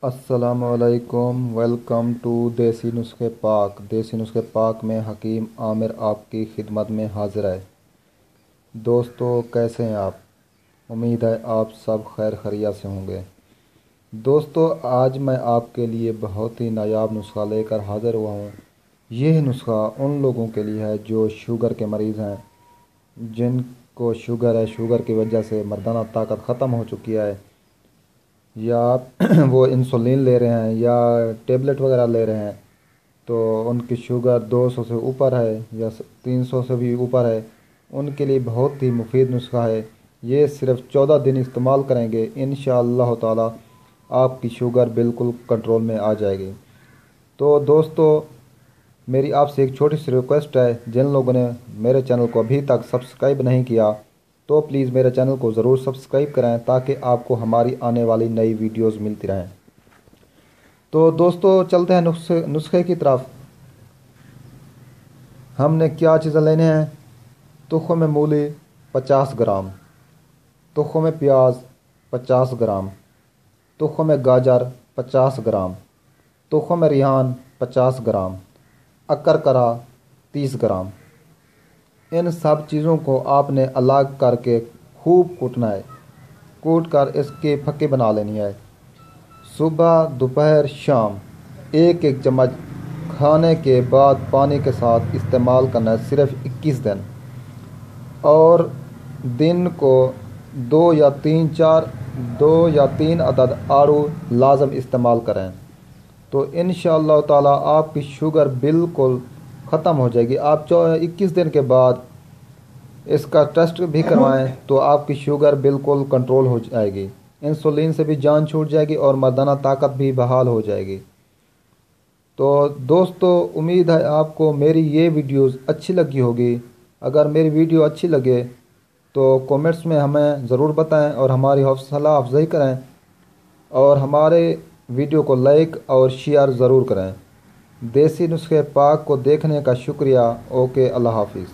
अस्सलाम वालेकुम। Welcome to देसी नुस्खे पाक। देसी नुस्खे पाक में हकीम आमिर आपकी खिदमत में हाजिर है। दोस्तों, कैसे हैं आप? उम्मीद है आप सब खैर खैरियत से होंगे। दोस्तों, आज मैं आपके लिए बहुत ही नायाब नुस्खा लेकर हाजिर हुआ हूँ। यह नुस्खा उन लोगों के लिए है जो शुगर के मरीज़ हैं, जिनको शुगर है, शुगर की वजह से मर्दाना ताकत ख़त्म हो चुकी है, या वो इंसुलिन ले रहे हैं या टेबलेट वगैरह ले रहे हैं, तो उनकी शुगर 200 से ऊपर है या 300 से भी ऊपर है। उनके लिए बहुत ही मुफीद नुस्खा है। ये सिर्फ 14 दिन इस्तेमाल करेंगे, इंशाअल्लाह ताला आपकी शुगर बिल्कुल कंट्रोल में आ जाएगी। तो दोस्तों, मेरी आपसे एक छोटी सी रिक्वेस्ट है, जिन लोगों ने मेरे चैनल को अभी तक सब्सक्राइब नहीं किया तो प्लीज़ मेरे चैनल को ज़रूर सब्सक्राइब करें, ताकि आपको हमारी आने वाली नई वीडियोस मिलती रहें। तो दोस्तों, चलते हैं नुस्खे की तरफ। हमने क्या चीज़ें लेने हैं? तुख़्म मूली 50 ग्राम, तुख़्म प्याज 50 ग्राम, तुख़्म गाजर 50 ग्राम, तुख़्म रिहान 50 ग्राम, अकरकरा 30 ग्राम। इन सब चीज़ों को आपने अलग करके खूब कूटना है। कूट कर इसके फक्के बना लेनी है। सुबह, दोपहर, शाम एक एक चम्मच खाने के बाद पानी के साथ इस्तेमाल करना है, सिर्फ 21 दिन। और दिन को 2 या 3 अदद आड़ू लाजम इस्तेमाल करें, तो इंशाअल्लाह ताला आपकी शुगर बिल्कुल ख़त्म हो जाएगी। आप 21 दिन के बाद इसका टेस्ट भी करवाएं तो आपकी शुगर बिल्कुल कंट्रोल हो जाएगी, इंसुलिन से भी जान छूट जाएगी और मर्दाना ताकत भी बहाल हो जाएगी। तो दोस्तों, उम्मीद है आपको मेरी ये वीडियोस अच्छी लगी होगी। अगर मेरी वीडियो अच्छी लगे तो कमेंट्स में हमें ज़रूर बताएं और हमारी हौसला अफजाई करें, और हमारे वीडियो को लाइक और शेयर ज़रूर करें। देसी नुस्खे पाक को देखने का शुक्रिया। ओके, अल्लाह हाफिज़।